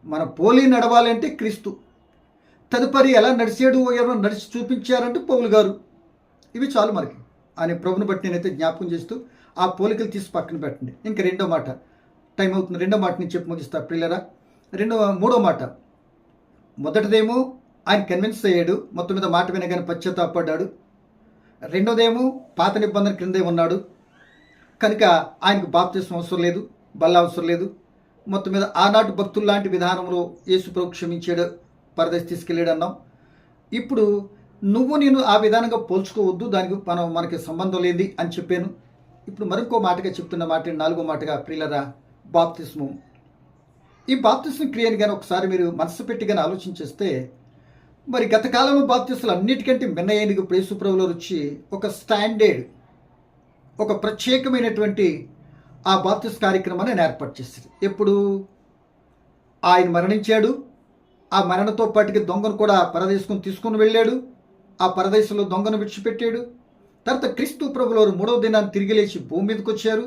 మన పోలి నడవాలంటే క్రీస్తు, తదుపరి ఎలా నడిచాడు ఎవరో నడిచి చూపించారంటే పౌలు గారు. ఇవి చాలు మనకి అని ప్రభుని బట్టి నేనైతే జ్ఞాపకం చేస్తూ ఆ పోలికలు తీసి పక్కన పెట్టండి. ఇంకా రెండో మాట, టైం అవుతుంది, రెండో మాట నేను చెప్పి ముగిస్తా ప్రియులరా. మూడో మాట, మొదటిదేమో ఆయన కన్విన్స్ అయ్యాడు, మొత్తం మీద మాట వినగానే పశ్చాత్తాపడ్డాడు. రెండోదేమో పాత నిబంధన క్రిందే ఉన్నాడు కనుక ఆయనకు బాప్తిస్మం అవసరం లేదు, బల్ల అవసరం లేదు. మొత్తం మీద ఆనాటి భక్తులు లాంటి విధానంలో యేసు ప్రభు క్షమించాడు, పరదేశ్ తీసుకెళ్ళాడు అన్నాం. ఇప్పుడు నువ్వు నేను ఆ విధానంగా పోల్చుకోవద్దు, దానికి మనకి సంబంధం లేని అని చెప్పాను. ఇప్పుడు మరొక మాటగా చెప్తున్న మాట, నాలుగో మాటగా ప్రియులరా, బాప్తిస్మం. ఈ బాప్తిస్మం క్రియని కానీ ఒకసారి మీరు మనసు పెట్టి కానీ ఆలోచించేస్తే, మరి గత కాలంలో బాప్తిస్మలు అన్నిటికంటే మిన్నయ్యేందుకు యేసు ప్రభువులో వచ్చి ఒక స్టాండర్డ్, ఒక ప్రత్యేకమైనటువంటి ఆ బాప్తిస్ కార్యక్రమాన్ని ఆయన ఏర్పాటు చేశారు. ఎప్పుడు ఆయన మరణించాడు, ఆ మరణంతో పాటుకి దొంగను కూడా పరదేశం తీసుకుని వెళ్ళాడు, ఆ పరదేశంలో దొంగను విడిచిపెట్టాడు. తర్వాత క్రీస్తు ప్రభువులో 3వ దినాన్ని తిరిగి లేచి భూమి మీదకి వచ్చారు.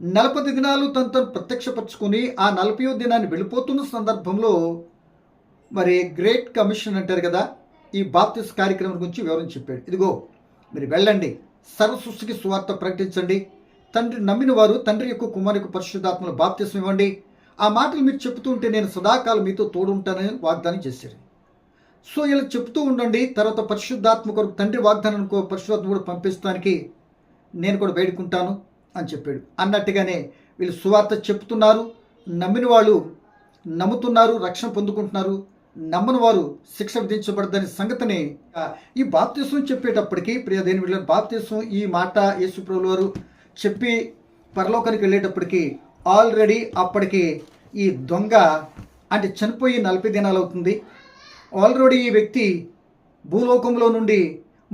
40 దినాలు తను ప్రత్యక్షపరచుకొని ఆ 40వ దినాన్ని వెళ్ళిపోతున్న సందర్భంలో మరి గ్రేట్ కమిషన్ అంటారు కదా, ఈ బాప్తిస్ కార్యక్రమం గురించి వివరం చెప్పాడు. ఇదిగో మీరు వెళ్ళండి, సర్వ సృష్టికి సువార్త ప్రకటించండి, తండ్రి నమ్మిన వారు తండ్రి యొక్క కుమారునికి పరిశుద్ధాత్మల బాప్తిస్మం ఇవ్వండి, ఆ మాటలు మీరు చెప్తూ ఉంటే నేను సదాకాలం మీతో తోడుంటానని వాగ్దానం చేశారు. సో ఇలా చెప్తూ ఉండండి, తర్వాత పరిశుద్ధాత్మ కొరకు తండ్రి వాగ్దానం పరిశుద్ధాత్మ కూడా పంపిస్తానికి నేను కూడా వేడుకుంటాను అని చెప్పాడు. అన్నట్టుగానే వీళ్ళు సువార్త చెప్తున్నారు, నమ్మిన వాళ్ళు నమ్ముతున్నారు, రక్షణ పొందుకుంటున్నారు, నమ్మని వారు శిక్ష విధించబడదని సంగతిని ఈ బాప్తిస్మం చెప్పేటప్పటికి ప్రియ దేని వీళ్ళ బాప్తిస్మం ఈ మాట యేసుప్రభుల వారు చెప్పి పరలోకానికి వెళ్ళేటప్పటికి ఆల్రెడీ అప్పటికి ఈ దొంగ అంటే చనిపోయి 40 దినాలు అవుతుంది. ఆల్రెడీ ఈ వ్యక్తి భూలోకంలో నుండి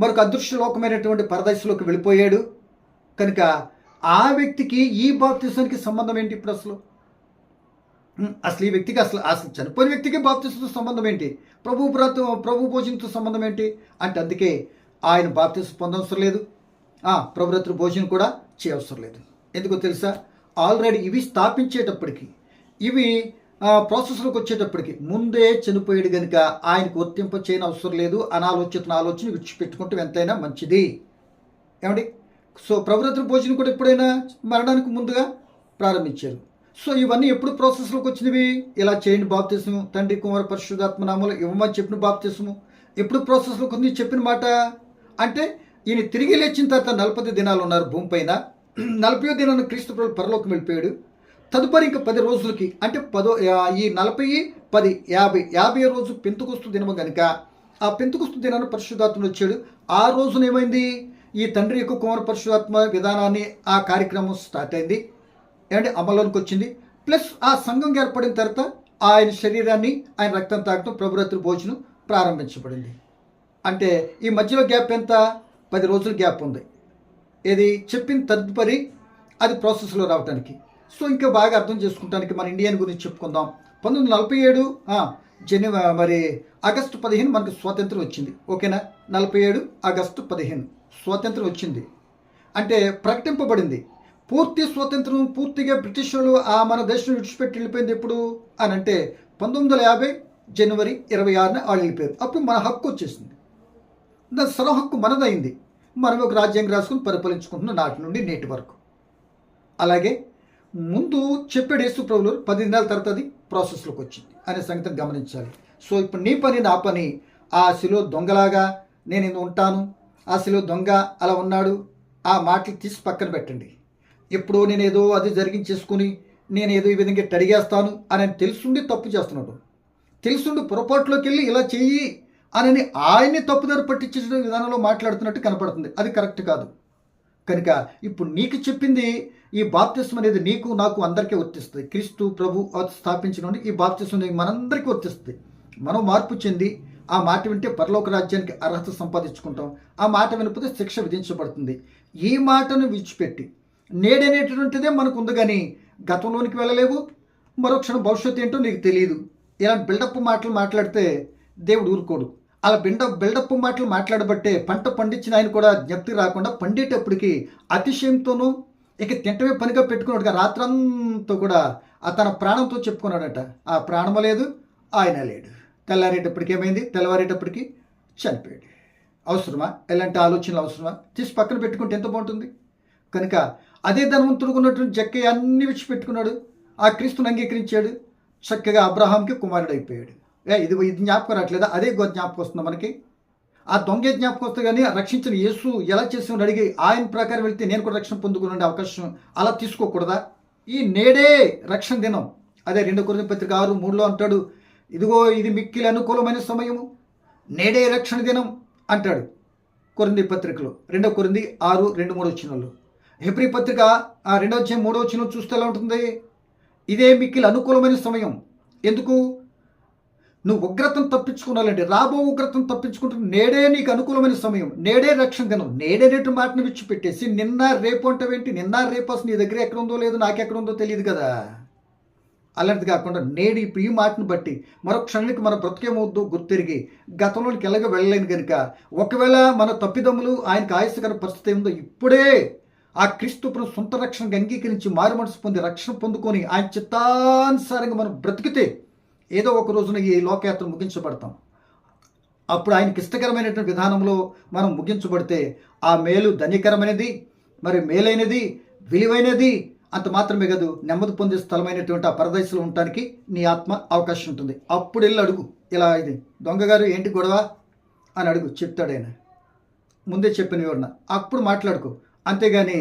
మరొక అదృశ్య లోకమైనటువంటి పరదేశంలోకి వెళ్ళిపోయాడు. కనుక ఆ వ్యక్తికి ఈ బాప్తిసానికి సంబంధం ఏంటి? ఇప్పుడు అసలు ఈ వ్యక్తికి అసలు చనిపోయిన వ్యక్తికి బాప్తిసంతో సంబంధం ఏంటి? ప్రభు భోజనంతో సంబంధం ఏంటి అంటే, అందుకే ఆయన బాప్తిసం పొందవసరం లేదు, ప్రభురాత్రి భోజనం కూడా చేయవసరం లేదు. ఎందుకో తెలుసా? ఆల్రెడీ ఇవి స్థాపించేటప్పటికి, ఇవి ప్రాసెస్లోకి వచ్చేటప్పటికి ముందే చనిపోయాడు కనుక ఆయనకు వర్తింప చేయని అవసరం లేదు. ఆలోచన విడిచిపెట్టుకుంటే ఎంతైనా మంచిది. ఏమండి? సో ప్రభురాత్రి భోజనం కూడా ఎప్పుడైనా మరణానికి ముందుగా ప్రారంభించారు. సో ఇవన్నీ ఎప్పుడు ప్రాసెస్లోకి వచ్చినవి? ఇలా చేయండి బాప్తిసము, తండ్రి కుమార పరిశుద్ధాత్మ నామములో ఇవ్వమని చెప్పిన బాప్తిసము ఎప్పుడు ప్రాసెస్లోకి ఉంది చెప్పిన మాట అంటే, ఈయన తిరిగి లేచిన తర్వాత 40 దినాలు ఉన్నారు భూమిపైన. 40వ దినాన్ని క్రీస్తు ప్రభువు పరలోకం వెళ్ళిపోయాడు. తదుపరి ఇంకా 10 రోజులకి అంటే ఈ 40, 10, 50 రోజు పెంతుకొస్తు దినము కనుక ఆ పెంతుకొస్తు దినాన్ని పరిశుద్ధాత్ముడు వచ్చాడు. ఆ రోజున ఏమైంది? ఈ తండ్రి యొక్క కుమార పరిశుద్ధాత్మ విధానాన్ని ఆ కార్యక్రమం స్టార్ట్ అయింది. ఏమంటే అమల్లోనికి వచ్చింది. ప్లస్ ఆ సంఘం ఏర్పడిన తర్వాత ఆయన శరీరాన్ని ఆయన రక్తం తాగటం ప్రభురాత్రి భోజనం ప్రారంభించబడింది. అంటే ఈ మధ్యలో గ్యాప్ ఎంత? 10 రోజుల గ్యాప్ ఉంది. ఏది చెప్పిన తదుపరి అది ప్రాసెస్లో రావడానికి. సో ఇంకా బాగా అర్థం చేసుకుంటానికి మన ఇండియన్ గురించి చెప్పుకుందాం. 1947 ఆగస్టు 15 మనకు స్వాతంత్రం వచ్చింది. ఓకేనా? 47 ఆగస్టు 15 స్వాతంత్రం వచ్చింది. అంటే ప్రకటింపబడింది. పూర్తి స్వాతంత్రం పూర్తిగా బ్రిటిష్ వాళ్ళు మన దేశం విడిచిపెట్టి వెళ్ళిపోయింది ఎప్పుడు అని అంటే 1950 జనవరి 26న వాళ్ళు వెళ్ళిపోయారు. అప్పుడు మన హక్కు వచ్చేసింది. దాని సర్వ హక్కు మనదైంది. మనం ఒక రాజ్యాంగం రాసుకుని పరిపాలించుకుంటున్న నాటి నుండి నేటి వరకు. అలాగే ముందు చెప్పాడు యేసు ప్రభువులు 10 దినాల తర్వాత అది ప్రాసెస్లోకి వచ్చింది అనే సంగతిని గమనించాలి. సో ఇప్పుడు నీ పని నా పని, ఆ శిలువ దొంగలాగా నేను ఉంటాను, ఆ శిలువ దొంగ అలా ఉన్నాడు, ఆ మాటలు తీసి పక్కన పెట్టండి. ఎప్పుడో నేనేదో అది జరిగించేసుకుని నేనేదో ఈ విధంగా అడిగేస్తాను అని తెలుసుండి తప్పు చేస్తున్నాడు. తెలుసుండి పొరపాటులోకి వెళ్ళి ఇలా చెయ్యి అని ఆయన్ని తప్పుదారి పట్టించే విధానంలో మాట్లాడుతున్నట్టు కనపడుతుంది. అది కరెక్ట్ కాదు. కనుక ఇప్పుడు నీకు చెప్పింది ఈ బాప్తిస్మం అనేది నీకు నాకు అందరికీ వర్తిస్తుంది. క్రీస్తు ప్రభు స్థాపించిన ఈ బాప్తిస్మం మనందరికీ వర్తిస్తుంది. మనం మార్పు చెంది ఆ మాట వింటే పరలోక రాజ్యానికి అర్హత సంపాదించుకుంటాం. ఆ మాట వినకపోతే శిక్ష విధించబడుతుంది. ఈ మాటను విడిచిపెట్టి నేడనేటువంటిదే మనకు ఉంది, కానీ గతంలోనికి వెళ్ళలేవు. మరో క్షణం భవిష్యత్తు ఏంటో నీకు తెలియదు. ఇలాంటి బిల్డప్ మాటలు మాట్లాడితే దేవుడు ఊరుకోడు. అలా బిల్డప్ మాటలు మాట్లాడబట్టే పంట పండించిన ఆయన కూడా జ్ఞప్తి రాకుండా పండేటప్పటికి అతిశయంతోనూ ఇక తింటమే పనిగా పెట్టుకున్నాడుగా రాత్రంతా కూడా తన ప్రాణంతో చెప్పుకున్నాడట. ఆ ప్రాణము లేదు, ఆయన లేడు. తెల్లారేటప్పటికి ఏమైంది? తెల్లవారేటప్పటికి చనిపోయాడు. అవసరమా? ఎలాంటి ఆలోచనలు అవసరమా? తీసి పక్కన పెట్టుకుంటే ఎంత బాగుంటుంది. కనుక అదే ధనవంతుడు ఉన్నటువంటి జక్కయ్య అన్ని విడిచిపెట్టుకున్నాడు, ఆ క్రీస్తుని అంగీకరించాడు, చక్కగా అబ్రహాంకి కుమారుడు అయిపోయాడు. ఇది జ్ఞాపకం రావట్లేదా? అదే జ్ఞాపకం వస్తుంది మనకి. ఆ దొంగే జ్ఞాపకం వస్తుంది, కానీ రక్షించిన యేసు ఎలా చేసామని అడిగి ఆయన ప్రకారం వెళ్తే నేను కూడా రక్షణ పొందుకునే అవకాశం అలా తీసుకోకూడదా? ఈ నేడే రక్షణ దినం. అదే 2 కొరింథీ పత్రిక 6:3 అంటాడు, ఇదిగో ఇది మిక్కిలి అనుకూలమైన సమయము, నేడే రక్షణ దినం అంటాడు కొరింథీ పత్రికలో. 2 కొరింథీ 6:2-3 వచనాలు. హెబ్రీ పత్రిక 2వ అధ్యాయం 3వ వచనం చూస్తే ఎలా ఉంటుంది? ఇదే మిక్కిలి అనుకూలమైన సమయం. ఎందుకు? నువ్వు ఉగ్రతను తప్పించుకోవాలంటే, రాబో ఉగ్రతను తప్పించుకుంటున్న నేడే నీకు అనుకూలమైన సమయం, నేడే రక్షణ దినం. నేడేనేటి మాటను విడిచిపెట్టేసి నిన్న రేపు అంటావేంటి? నిన్న రేపు అసలు నీ దగ్గర ఎక్కడ ఉందో లేదో నాకెక్కడ ఉందో తెలియదు కదా. అలాంటిది కాకుండా నేడు ఇప్పుడు ఈ మాటను బట్టి మరొక క్షణానికి మన బ్రతికేమవుద్దు గుర్తిరిగి గతంలోకి ఎలాగ వెళ్ళలేను కనుక, ఒకవేళ మన తప్పిదమ్ములు ఆయనకు ఆయుస్కర పరిస్థితి ఏముందో ఇప్పుడే ఆ క్రీస్తు సొంత రక్షణకు అంగీకరించి మారు మనసు పొంది రక్షణ పొందుకొని ఆయన చిత్తానుసారంగా మనం బ్రతికితే ఏదో ఒక రోజున ఈ లోకయాత్ర ముగించబడతాం. అప్పుడు ఆయనకి ఇష్టకరమైనటువంటి విధానంలో మనం ముగించబడితే ఆ మేలు ధన్యకరమైనది, మరి మేలైనది, విలువైనది, అంత మాత్రమే కాదు, నెమ్మది పొందే స్థలమైనటువంటి ఆ పరదేశంలో ఉండటానికి నీ ఆత్మ అవకాశం ఉంటుంది. అప్పుడు వెళ్ళి అడుగు, ఇలా ఇది దొంగగారు ఏంటి గొడవ అని అడుగు, చెప్తాడు ఆయన. ముందే చెప్పిన వివరణ అప్పుడు మాట్లాడుకో. అంతేగాని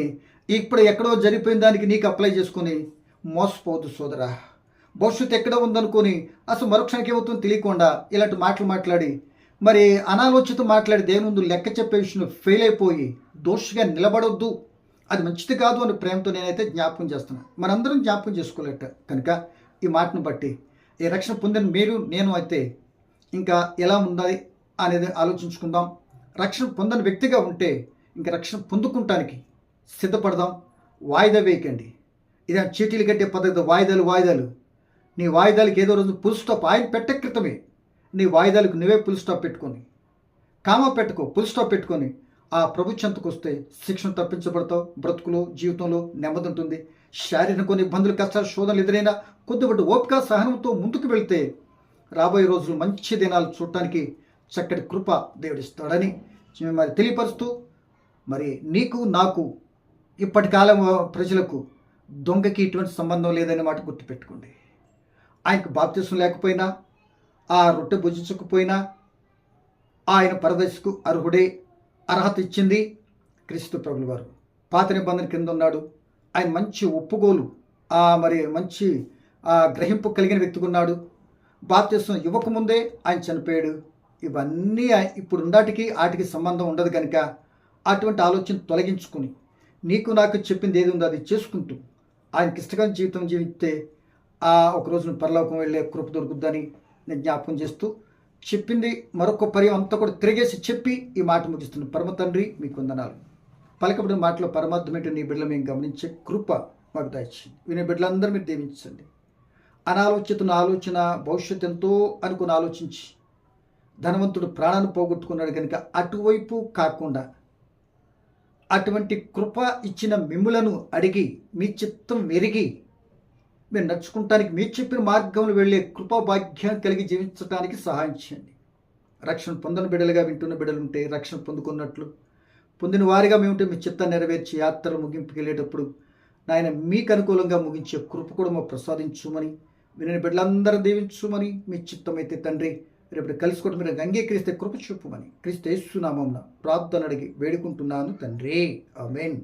ఇప్పుడు ఎక్కడో జరిగిపోయిన దానికి నీకు అప్లై చేసుకుని మోసపోవద్దు సోదరా. భవిష్యత్తు ఎక్కడో ఉందనుకొని అసలు మరుక్షణకి ఏమవుతుందో తెలియకుండా ఇలాంటి మాటలు మాట్లాడి, మరి అనాలోచిత మాట్లాడి దేవుని ముందు లెక్క చెప్పే విషయంలో ఫెయిల్ అయిపోయి దోషిగా నిలబడొద్దు. అది మంచిది కాదు అని ప్రేమతో నేనైతే జ్ఞాపకం చేస్తున్నాను. మనందరం జ్ఞాపకం చేసుకోలేట కనుక ఈ మాటను బట్టి ఈ రక్షణ పొందిన మీరు నేను అయితే ఇంకా ఎలా ఉండాలి అనేది ఆలోచించుకుందాం. రక్షణ పొందని వ్యక్తిగా ఉంటే ఇంకా రక్షణ పొందుకుంటానికి సిద్ధపడదాం. వాయిదా వేయకండి. ఇదే చీటీలు కట్టే పద్ధతి, వాయిదాలు. నీ వాయిదాలకు ఏదో రోజు ఫుల్ స్టాప్ ఆయన పెట్టే క్రితమే నీ వాయిదాలకు నువ్వే ఫుల్ స్టాప్ పెట్టుకొని, కామా పెట్టుకో, ఫుల్ స్టాప్ పెట్టుకొని ఆ ప్రభు చెంతకు వస్తే శిక్షణ తప్పించబడతావు. బ్రతుకులో జీవితంలో నెమ్మది ఉంటుంది. శారీరక కొన్ని ఇబ్బందులు, కష్టాలు, శోధనలు ఎదురైనా కొద్దిపాటి ఓపిక సహనంతో ముందుకు వెళ్తే రాబోయే రోజులు మంచి దినాలు చూడటానికి చక్కటి కృప దేవుడిస్తాడని మరి తెలియపరుస్తూ, మరి నీకు నాకు ఇప్పటి కాలం ప్రజలకు దొంగకి ఇటువంటి సంబంధం లేదనే మాట గుర్తుపెట్టుకోండి. ఆయనకు బాప్తిసం లేకపోయినా, ఆ రొట్టె భుజించకపోయినా ఆయన పరదేశకు అర్హుడే. అర్హత ఇచ్చింది క్రీస్తు ప్రభుల వారు. పాత నిబంధన కింద ఉన్నాడు. ఆయన మంచి ఒప్పుకోలు, మరి మంచి గ్రహింపు కలిగిన వ్యక్తిగా ఉన్నాడు. బాప్తిసం ఇవ్వకముందే ఆయన చనిపోయాడు. ఇవన్నీ ఇప్పుడు ఉండాటికి వాటికి సంబంధం ఉండదు కనుక అటువంటి ఆలోచన తొలగించుకుని నీకు నాకు చెప్పింది ఏది ఉందో అది చేసుకుంటూ ఆయనకి ఇష్టమైన జీవితం జీవిస్తే ఒక రోజున పరలోకం వెళ్ళే కృప దొరుకుద్దని నేను జ్ఞాపకం చేస్తూ చెప్పింది మరొక పర్యం అంతా కూడా తిరిగేసి చెప్పి ఈ మాట ముగిస్తున్నాను. పరమ తండ్రి మీకు వందనాలు. పలకబడిన మాటలో పరమార్థమేంటో నీ బిడ్డలు మేము గమనించే కృప మాకు దయచేయండి. వినే బిడ్డలందరూ మీరు దీవించండి. అనాలోచిత ఆలోచన భవిష్యత్తు ఎంతో అనుకుని ఆలోచించి ధనవంతుడు ప్రాణాన్ని పోగొట్టుకున్నాడు కనుక అటువైపు కాకుండా అటువంటి కృప ఇచ్చిన మిమ్ములను అడిగి మీ చిత్తం మెరిగి మీరు నడుచుకుంటానికి మీరు చెప్పిన మార్గంలో వెళ్ళే కృపా భాగ్యం కలిగి జీవించడానికి సహాయం చేయండి. రక్షణ పొందని బిడ్డలుగా వింటున్న బిడ్డలు ఉంటే రక్షణ పొందుకున్నట్లు, పొందిన వారిగా మేముంటే మీ చిత్తాన్ని నెరవేర్చి యాత్ర ముగింపుకి వెళ్ళేటప్పుడు నాయన మీకు అనుకూలంగా ముగించే కృప కూడా మాకు ప్రసాదించుమని, విని బిడ్డలందరూ దీవించుమని మీ చిత్తమైతే తండ్రి రేపు కలుసుకోవడం మీరు అంగీకరిస్తే కృప చూపుమని క్రీస్తు యేసు నామమున ప్రార్థన అడిగి వేడుకుంటున్నాను తండ్రి. ఆమేన్.